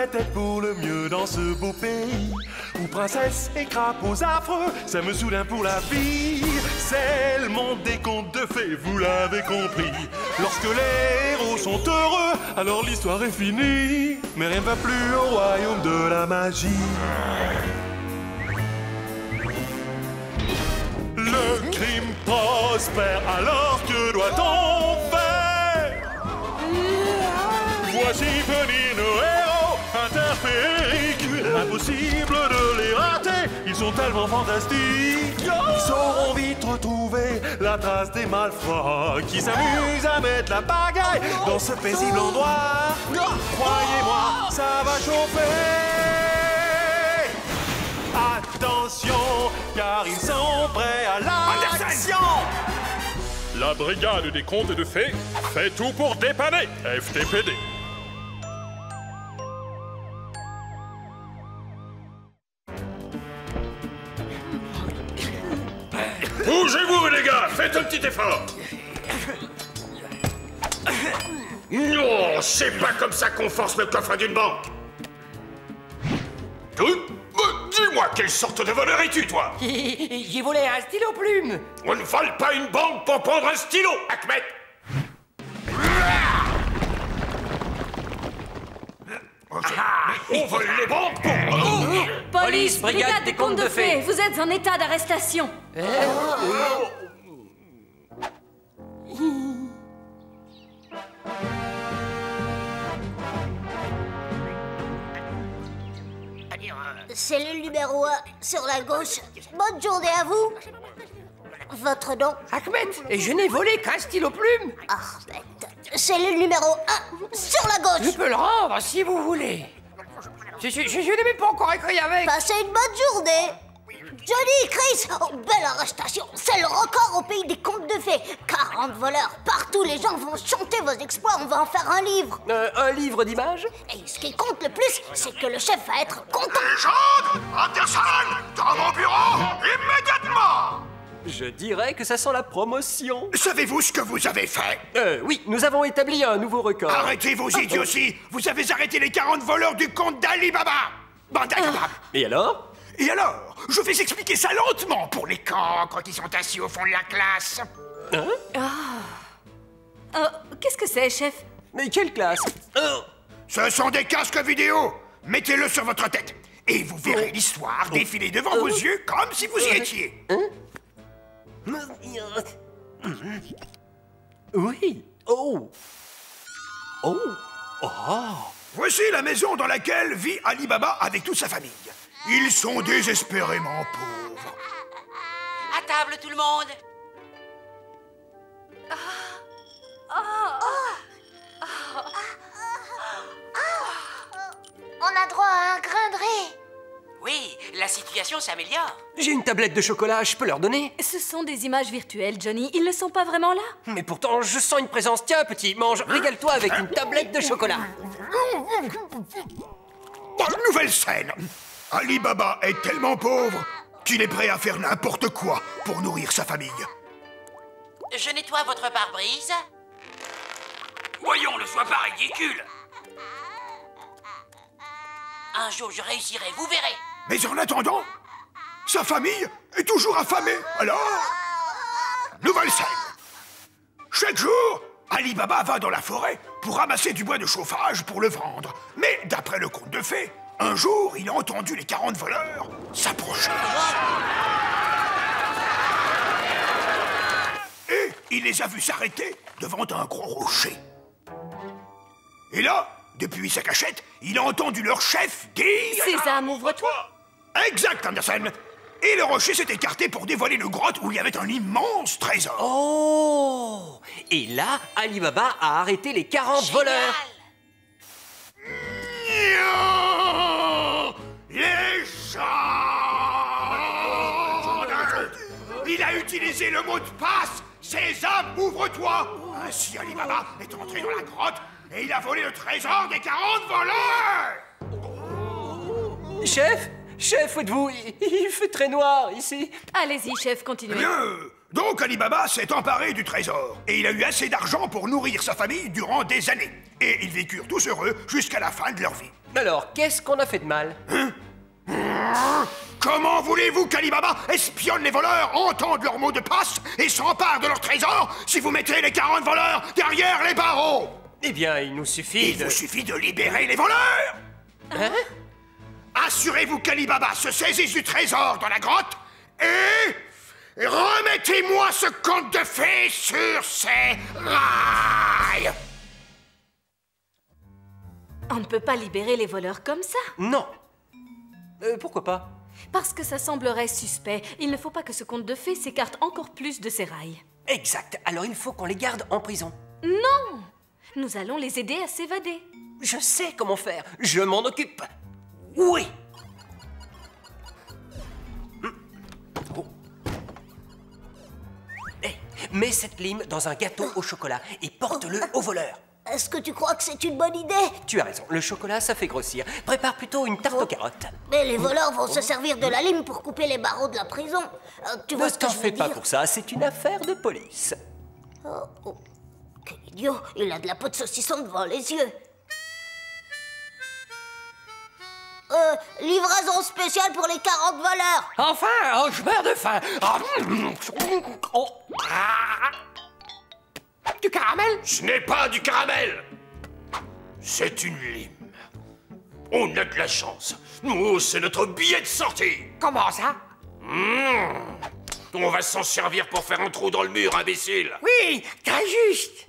peut-être pour le mieux dans ce beau pays où princesses et crapauds affreux s'aiment soudain pour la vie. C'est le monde des contes de fées, vous l'avez compris. Lorsque les héros sont heureux, alors l'histoire est finie. Mais rien ne va plus au royaume de la magie. Le crime prospère, alors que doit-on faire? Voici venir nos héros interfériques. Impossible de les rater, ils sont tellement fantastiques. Ils sauront vite retrouver la trace des malfrats qui s'amusent à mettre la pagaille dans ce paisible endroit. Croyez-moi, ça va chauffer. Attention, car ils sont prêts à l'action. La brigade des contes de fées fait tout pour dépanner FTPD. Bougez-vous, les gars, faites un petit effort. Non, c'est pas comme ça qu'on force le coffre d'une banque. Dis-moi, quelle sorte de voleur es-tu, toi? J'ai volé un stylo plume. On ne vole pas une banque pour prendre un stylo, Achmed. On vole les banques pour... Police, brigade des contes de fées, vous êtes en état d'arrestation. Cellule numéro 1 sur la gauche. Bonne journée à vous. Votre nom? Achmed, et je n'ai volé qu'un stylo plume. Ahmed. Cellule numéro 1 sur la gauche. Je peux le rendre si vous voulez. Je n'ai même pas encore écrit avec. Passez une bonne journée. Johnny, Chris, oh, belle arrestation. C'est le record au pays des contes de fées. 40 voleurs. Partout, les gens vont chanter vos exploits. On va en faire un livre. Un livre d'images? Et ce qui compte le plus, c'est que le chef va être content. Légende, Anderson, dans mon bureau, immédiatement. Je dirais que ça sent la promotion. Savez-vous ce que vous avez fait? Oui, nous avons établi un nouveau record. Arrêtez vos idioties. Vous avez arrêté les 40 voleurs du conte d'Ali Baba. Bande d'incapables. Et alors? Et alors, je vais expliquer ça lentement pour les cancres qui sont assis au fond de la classe. Qu'est-ce que c'est, chef? Mais quelle classe? Ce sont des casques vidéo. Mettez-le sur votre tête. Et vous verrez l'histoire défiler devant vos yeux comme si vous y étiez. Oui. Oh. Oh. Oh. Voici la maison dans laquelle vit Ali Baba avec toute sa famille. Ils sont désespérément pauvres. À table, tout le monde. On a droit à un grain de riz. Oui, la situation s'améliore. J'ai une tablette de chocolat, je peux leur donner? Ce sont des images virtuelles, Johnny. Ils ne sont pas vraiment là. Mais pourtant, je sens une présence. Tiens, petit, mange, régale-toi avec une tablette de chocolat. Nouvelle scène. Ali Baba est tellement pauvre qu'il est prêt à faire n'importe quoi pour nourrir sa famille. Je nettoie votre pare-brise. Voyons, ne sois pas ridicule. Un jour, je réussirai, vous verrez. Mais en attendant, sa famille est toujours affamée. Alors, nouvelle scène. Chaque jour, Ali Baba va dans la forêt pour ramasser du bois de chauffage pour le vendre. Mais d'après le conte de fées, un jour, il a entendu les 40 voleurs s'approcher. Et il les a vus s'arrêter devant un gros rocher. Et là, depuis sa cachette, il a entendu leur chef dire... Sésame, ouvre-toi. Exact, Anderson. Et le rocher s'est écarté pour dévoiler une grotte où il y avait un immense trésor. Oh! Et là, Ali Baba a arrêté les 40 voleurs. Légende! Il a utilisé le mot de passe. Sésame, ouvre-toi. Ainsi, Ali Baba est entré dans la grotte et il a volé le trésor des 40 voleurs. Chef? Chef, êtes-vous? Il fait très noir ici. Allez-y, chef, continuez. Bien. Donc Ali Baba s'est emparé du trésor et il a eu assez d'argent pour nourrir sa famille durant des années. Et ils vécurent tous heureux jusqu'à la fin de leur vie. Alors, qu'est-ce qu'on a fait de mal? Comment voulez-vous qu'Ali Baba espionne les voleurs, entende leurs mots de passe et s'empare de leur trésor si vous mettez les 40 voleurs derrière les barreaux? Eh bien, il nous suffit Il vous suffit de libérer les voleurs. Hein? Assurez-vous qu'Ali Baba se saisisse du trésor dans la grotte et remettez-moi ce conte de fées sur ses rails. On ne peut pas libérer les voleurs comme ça. Non. Pourquoi pas? Parce que ça semblerait suspect. Il ne faut pas que ce conte de fées s'écarte encore plus de ses rails. Exact. Alors il faut qu'on les garde en prison. Non! Nous allons les aider à s'évader. Je sais comment faire. Je m'en occupe. Oui. Oh. Hey, mets cette lime dans un gâteau au chocolat et porte-le au voleur. Est-ce que tu crois que c'est une bonne idée? Tu as raison, le chocolat, ça fait grossir. Prépare plutôt une tarte aux carottes. Mais les voleurs vont se servir de la lime pour couper les barreaux de la prison. Tu vois Ne ce que t'en je veux fais pas dire? pour ça, c'est une affaire de police. Oh. Quel idiot, il a de la peau de saucisson devant les yeux. Livraison spéciale pour les 40 voleurs. Enfin, je meurs de faim. Du caramel? Ce n'est pas du caramel. C'est une lime. On a de la chance. Nous, c'est notre billet de sortie. Comment ça? On va s'en servir pour faire un trou dans le mur, imbécile. Oui, très juste.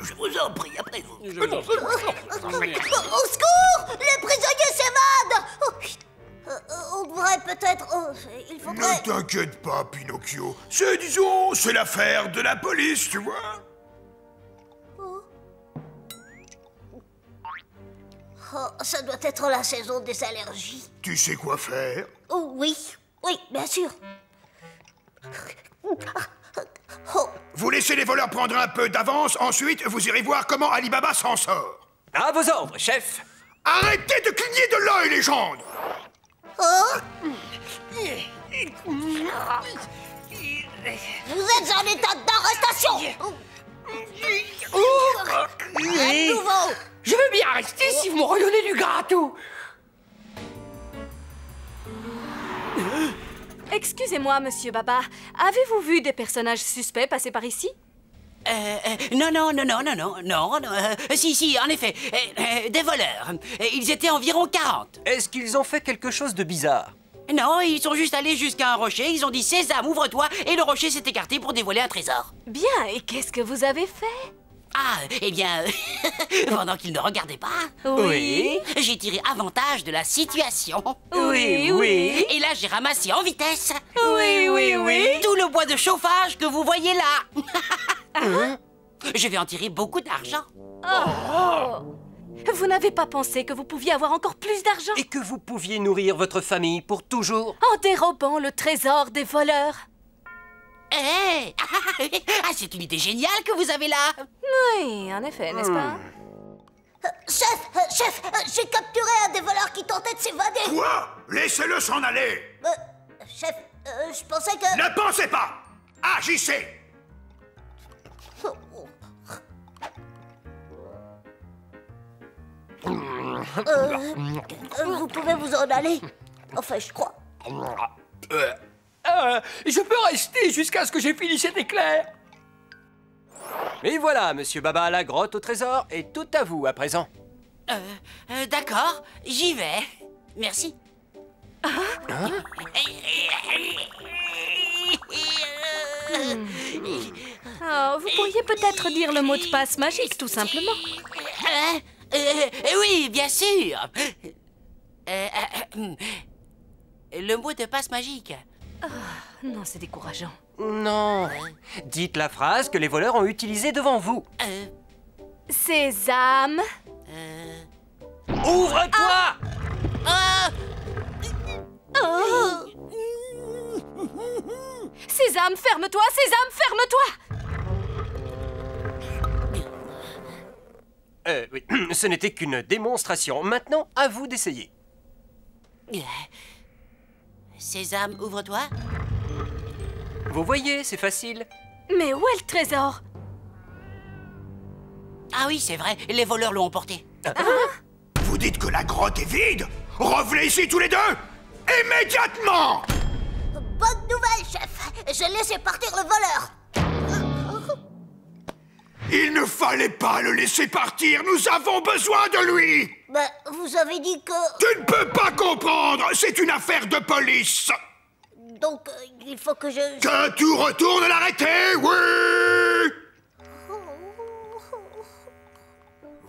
Je vous en prie, après vous. Au secours! Les prisonniers s'évadent! On devrait peut-être... il faudrait... Ne t'inquiète pas, Pinocchio. C'est l'affaire de la police, tu vois. Ça doit être la saison des allergies. Tu sais quoi faire? Oh, oui, bien sûr. Vous laissez les voleurs prendre un peu d'avance, ensuite vous irez voir comment Ali Baba s'en sort. À vos ordres, chef. Arrêtez de cligner de l'œil, les gendres. Vous êtes en état d'arrestation. À nouveau. Je veux bien rester si vous me redonnez du gâteau. Excusez-moi, monsieur Baba. Avez-vous vu des personnages suspects passer par ici? Non. Si, en effet. Des voleurs. Ils étaient environ 40. Est-ce qu'ils ont fait quelque chose de bizarre? Non, ils sont juste allés jusqu'à un rocher, ils ont dit « Sésame, ouvre-toi » et le rocher s'est écarté pour dévoiler un trésor. Bien, et qu'est-ce que vous avez fait? Ah, eh bien, pendant qu'ils ne regardaient pas, Oui. j'ai tiré avantage de la situation. Oui. Et là, j'ai ramassé en vitesse Oui. tout le bois de chauffage que vous voyez là. Je vais en tirer beaucoup d'argent. Vous n'avez pas pensé que vous pouviez avoir encore plus d'argent? Et que vous pouviez nourrir votre famille pour toujours? En dérobant le trésor des voleurs? C'est une idée géniale que vous avez là. Oui, en effet, n'est-ce pas? Chef, j'ai capturé un des voleurs qui tentait de s'évader. Quoi? Laissez-le s'en aller. Chef, je pensais que... Ne pensez pas. Agissez. vous pouvez vous en aller. Enfin, je crois. Je peux rester jusqu'à ce que j'ai fini cet éclair. Et voilà, monsieur Baba, la grotte au trésor est tout à vous à présent. D'accord, j'y vais. Merci. Oh, vous pourriez peut-être dire le mot de passe magique, tout simplement. Oui, bien sûr. Le mot de passe magique. Non, c'est décourageant. Non. Dites la phrase que les voleurs ont utilisée devant vous. Sésame. Ouvre-toi! Sésame, ferme-toi! Sésame, ferme-toi! Oui, ce n'était qu'une démonstration. Maintenant, à vous d'essayer. Sésame, ouvre-toi. Vous voyez, c'est facile. Mais où est le trésor? Ah oui, c'est vrai, les voleurs l'ont emporté. Vous dites que la grotte est vide? Revenez ici tous les deux! Immédiatement! Bonne nouvelle, chef. J'ai laissé partir le voleur. Il ne fallait pas le laisser partir, nous avons besoin de lui! Ben, vous avez dit que... Tu ne peux pas comprendre, c'est une affaire de police! Donc, il faut que je... Que tu retournes l'arrêter, oui!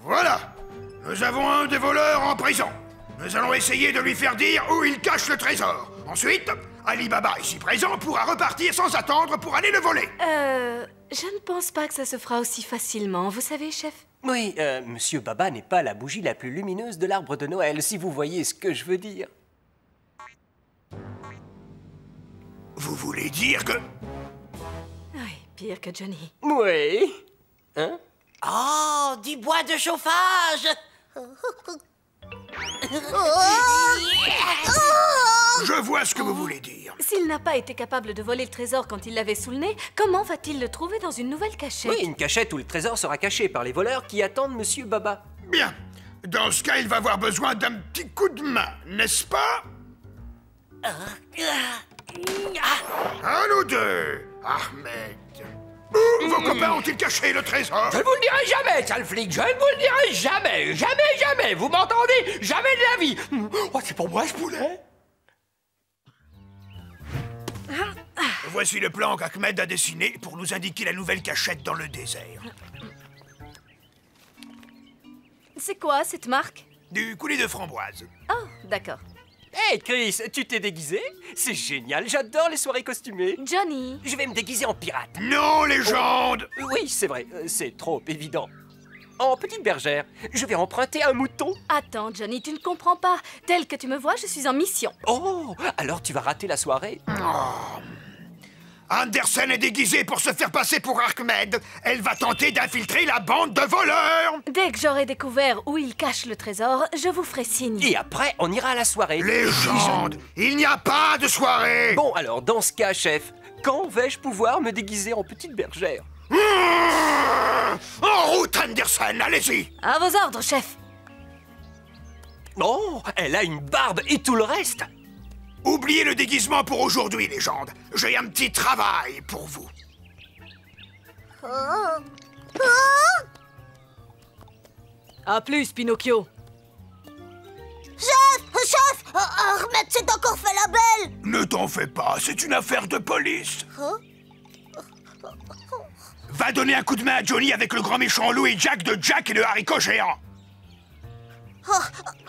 Voilà, nous avons un des voleurs en prison. Nous allons essayer de lui faire dire où il cache le trésor. Ensuite, Ali Baba, ici présent, pourra repartir sans attendre pour aller le voler. Je ne pense pas que ça se fera aussi facilement, vous savez, chef. Oui, Monsieur Baba n'est pas la bougie la plus lumineuse de l'arbre de Noël, si vous voyez ce que je veux dire. Vous voulez dire que... Oui, pire que Johnny. Oui. Hein? Oh, du bois de chauffage! Je vois ce que vous voulez dire. S'il n'a pas été capable de voler le trésor quand il l'avait sous le nez, comment va-t-il le trouver dans une nouvelle cachette? Oui, une cachette où le trésor sera caché par les voleurs qui attendent Monsieur Baba. Bien. Dans ce cas, il va avoir besoin d'un petit coup de main, n'est-ce pas? À nous deux, Ahmed. Où vos copains ont-ils caché le trésor? Je ne vous le dirai jamais, sale flic, je ne vous le dirai jamais, jamais, jamais, vous m'entendez? Jamais de la vie. Oh, c'est pour moi ce poulet. Voici le plan qu'Ahmed a dessiné pour nous indiquer la nouvelle cachette dans le désert. C'est quoi, cette marque? Du coulis de framboise. Oh, d'accord. Hey Chris, tu t'es déguisé? C'est génial, j'adore les soirées costumées. Johnny! Je vais me déguiser en pirate. Non, légende! Oui, c'est vrai, c'est trop évident. En petite bergère, je vais emprunter un mouton. Attends, Johnny, tu ne comprends pas. Tel que tu me vois, je suis en mission. Oh, alors tu vas rater la soirée. Andersen est déguisée pour se faire passer pour Ahmed. Elle va tenter d'infiltrer la bande de voleurs. Dès que j'aurai découvert où il cache le trésor, je vous ferai signe. Et après, on ira à la soirée. Légende! Il n'y a pas de soirée! Bon, alors, dans ce cas, chef, quand vais-je pouvoir me déguiser en petite bergère? En route, Andersen, allez-y! À vos ordres, chef. Oh, elle a une barbe et tout le reste. Oubliez le déguisement pour aujourd'hui, légende. J'ai un petit travail pour vous. À plus, Pinocchio. Chef, Ahmed s'est encore fait la belle. Ne t'en fais pas, c'est une affaire de police. Va donner un coup de main à Johnny avec le grand méchant Louis Jack de Jack et le haricot géant.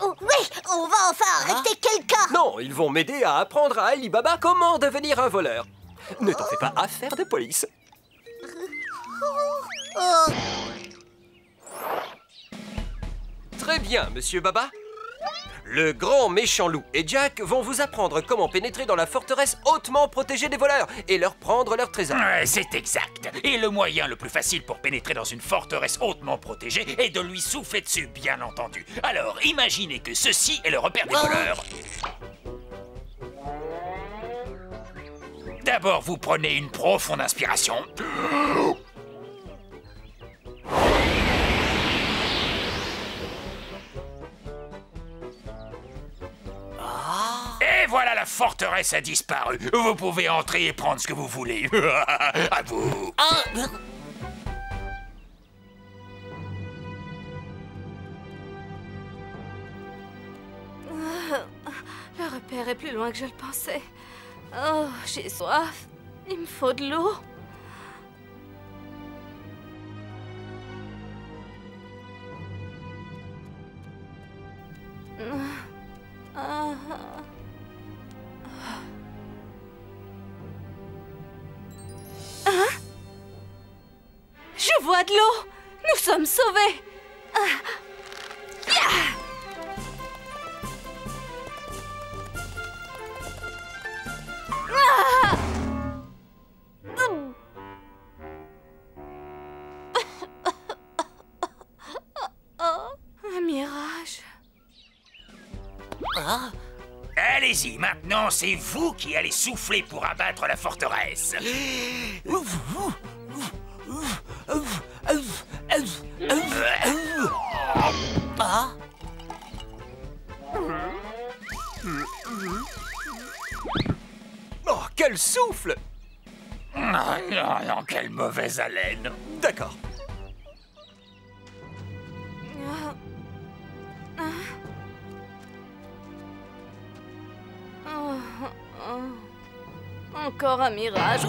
Oui, on va enfin arrêter quelqu'un. Non, ils vont m'aider à apprendre à Ali Baba comment devenir un voleur. Ne t'en fais pas, affaire de police. Très bien, Monsieur Baba. Le grand méchant loup et Jack vont vous apprendre comment pénétrer dans la forteresse hautement protégée des voleurs et leur prendre leur trésor. C'est exact. Et le moyen le plus facile pour pénétrer dans une forteresse hautement protégée est de lui souffler dessus, bien entendu. Alors, imaginez que ceci est le repère des voleurs. D'abord, vous prenez une profonde inspiration. Et voilà, la forteresse a disparu. Vous pouvez entrer et prendre ce que vous voulez. À vous. Le repère est plus loin que je le pensais. Oh, j'ai soif. Il me faut de l'eau. Hein? Je vois de l'eau. Nous sommes sauvés. Un mirage. Allez-y, maintenant c'est vous qui allez souffler pour abattre la forteresse. Ah. Oh, quel souffle! Ah, non, non, quelle mauvaise haleine. D'accord. Encore un mirage.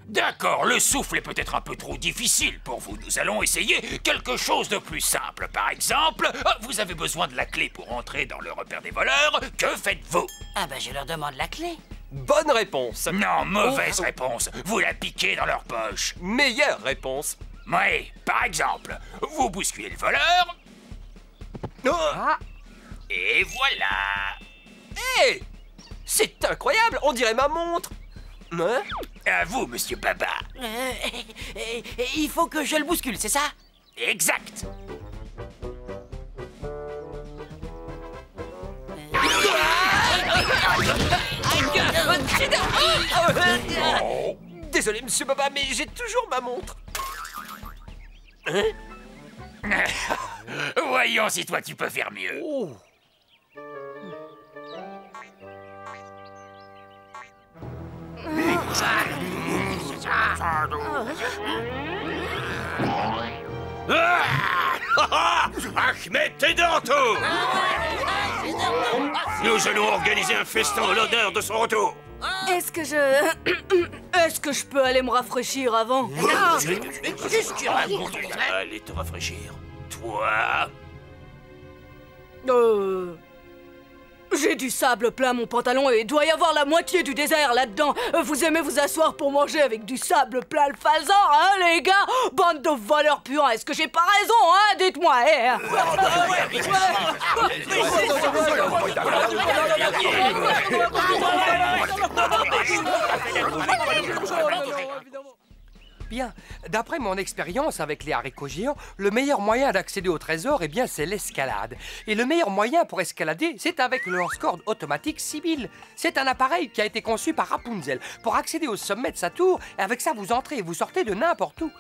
D'accord, le souffle est peut-être un peu trop difficile pour vous. Nous allons essayer quelque chose de plus simple. Par exemple, vous avez besoin de la clé pour entrer dans le repère des voleurs. Que faites-vous? Ah bah je leur demande la clé. Bonne réponse. Non, mauvaise réponse. Vous la piquez dans leur poche. Meilleure réponse. Oui, par exemple, vous bousculez le voleur. Oh. Et voilà. Hé! C'est incroyable, on dirait ma montre. Hein? À vous, monsieur Baba. Il faut que je le bouscule, c'est ça? Exact. Oh. Désolé, monsieur Baba, mais j'ai toujours ma montre. Hein? Voyons si toi tu peux faire mieux. Oh. Ahmed Tedanto! Nous allons organiser un festin en l'honneur de son retour. Est-ce que je peux aller me rafraîchir avant? Qu'est-ce qu'il raconte? Allez te rafraîchir. Toi... J'ai du sable plein mon pantalon et il doit y avoir la moitié du désert là-dedans. Vous aimez vous asseoir pour manger avec du sable plein le falzan, hein, les gars? Bande de voleurs puants, est-ce que j'ai pas raison, hein? Dites-moi, Bien, d'après mon expérience avec les haricots géants, le meilleur moyen d'accéder au trésor, eh bien, c'est l'escalade. Et le meilleur moyen pour escalader, c'est avec le lance-corde automatique Sibyl. C'est un appareil qui a été conçu par Rapunzel pour accéder au sommet de sa tour. Et avec ça, vous entrez et vous sortez de n'importe où.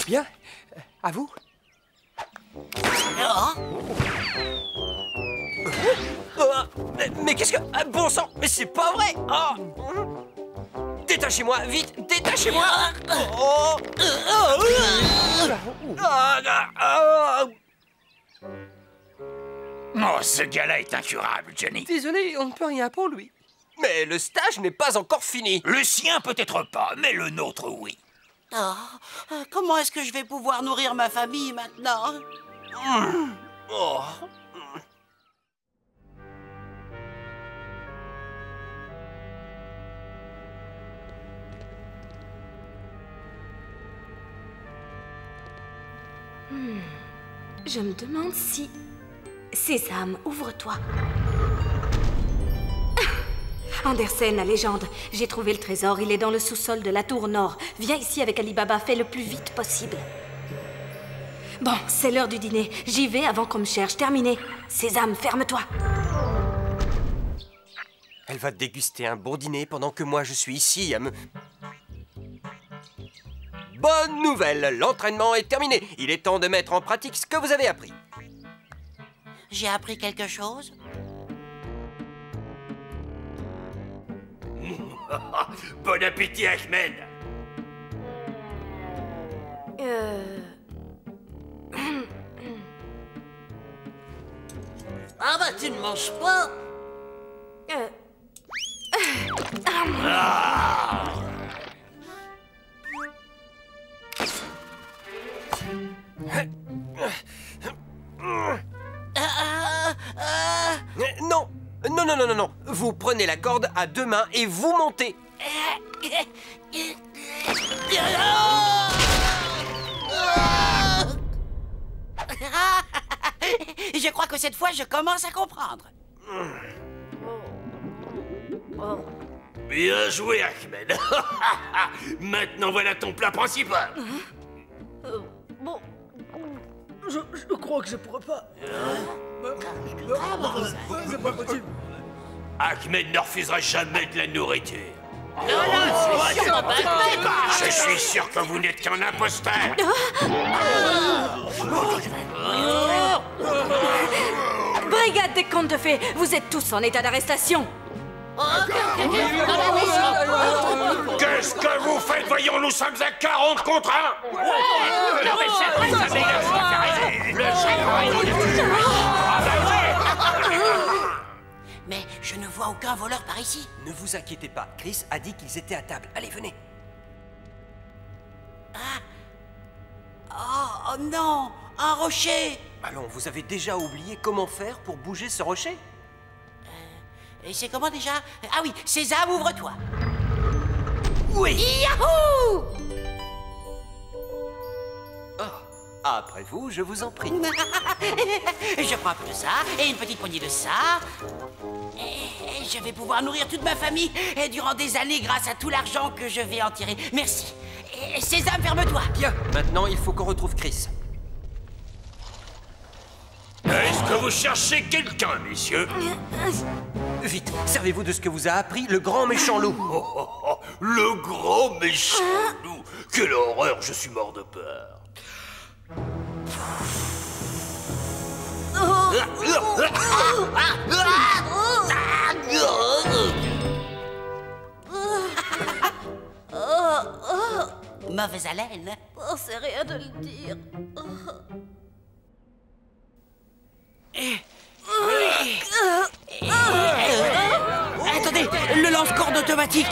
Bien, à vous. Mais qu'est-ce que... bon sang, mais c'est pas vrai. Détachez-moi, vite, détachez-moi. Oh, ce gars-là est incurable, Johnny. Désolé, on ne peut rien pour lui. Mais le stage n'est pas encore fini. Le sien peut-être pas, mais le nôtre, oui. Oh, comment est-ce que je vais pouvoir nourrir ma famille maintenant? Oh. Je me demande si... Sésame, ouvre-toi. Andersen, la légende. J'ai trouvé le trésor, il est dans le sous-sol de la tour nord. Viens ici avec Ali Baba, fais le plus vite possible. Bon, c'est l'heure du dîner. J'y vais avant qu'on me cherche. Terminé. Sésame, ferme-toi. Elle va déguster un bon dîner pendant que moi je suis ici à me... Bonne nouvelle, l'entraînement est terminé. Il est temps de mettre en pratique ce que vous avez appris. J'ai appris quelque chose? Bon appétit, Ahmed. Ah bah tu ne manges pas. Non, non, non, non, non, non. Vous prenez la corde à deux mains et vous montez. Je crois que cette fois, je commence à comprendre. Bien joué, Ahmed. Maintenant, voilà ton plat principal. Bon, je crois que je pourrais pas. C'est pas possible. Ahmed ne refusera jamais de la nourriture. Je suis sûr que vous n'êtes qu'un imposteur. Brigade des contes de fées, vous êtes tous en état d'arrestation. Qu'est-ce que vous faites? Voyons, nous sommes à 40 contre 1. Mais je ne vois aucun voleur par ici. Ne vous inquiétez pas, Chris a dit qu'ils étaient à table. Allez, venez. Oh non, un rocher. Allons, vous avez déjà oublié comment faire pour bouger ce rocher? Et c'est comment déjà? Ah oui, Sésame, ouvre-toi. Oui. Yahoo! Après vous, je vous en prie. Je prends un peu de ça et une petite poignée de ça. Et je vais pouvoir nourrir toute ma famille durant des années grâce à tout l'argent que je vais en tirer. Merci. Et Sésame, ferme-toi. Bien, maintenant il faut qu'on retrouve Chris. Est-ce que vous cherchez quelqu'un, messieurs? Vite, servez-vous de ce que vous a appris le grand méchant loup. Le grand méchant loup. Quelle horreur, je suis mort de peur. Mauvaise haleine. Oh, c'est rien de le dire. Attendez, le lance-corde automatique.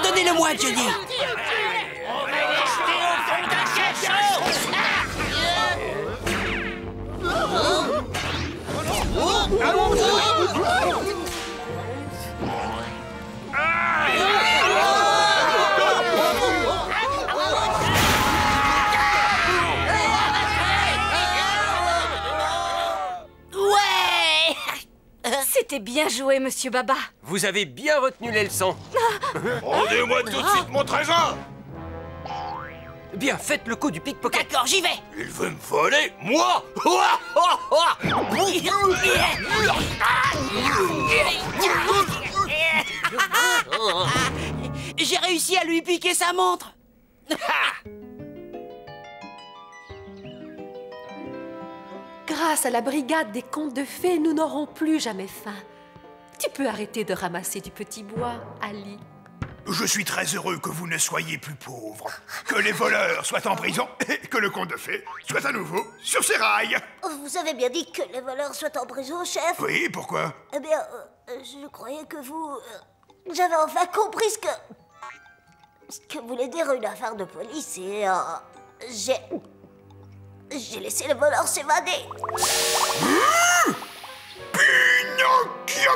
Donnez-le-moi, Johnny. C'était bien joué, Monsieur Baba. Vous avez bien retenu les leçons. Rendez-moi tout de suite mon trésor. Bien, faites le coup du pickpocket. D'accord, j'y vais. Il veut me voler, moi? J'ai réussi à lui piquer sa montre. Grâce à la brigade des contes de fées, nous n'aurons plus jamais faim. Tu peux arrêter de ramasser du petit bois, Ali. Je suis très heureux que vous ne soyez plus pauvres. Que les voleurs soient en prison et que le conte de fées soit à nouveau sur ses rails. Vous avez bien dit que les voleurs soient en prison, chef? Oui, pourquoi? Eh bien, je croyais que vous... J'avais enfin compris ce que voulait dire une affaire de police et... J'ai laissé les voleurs s'évader. Pinocchio!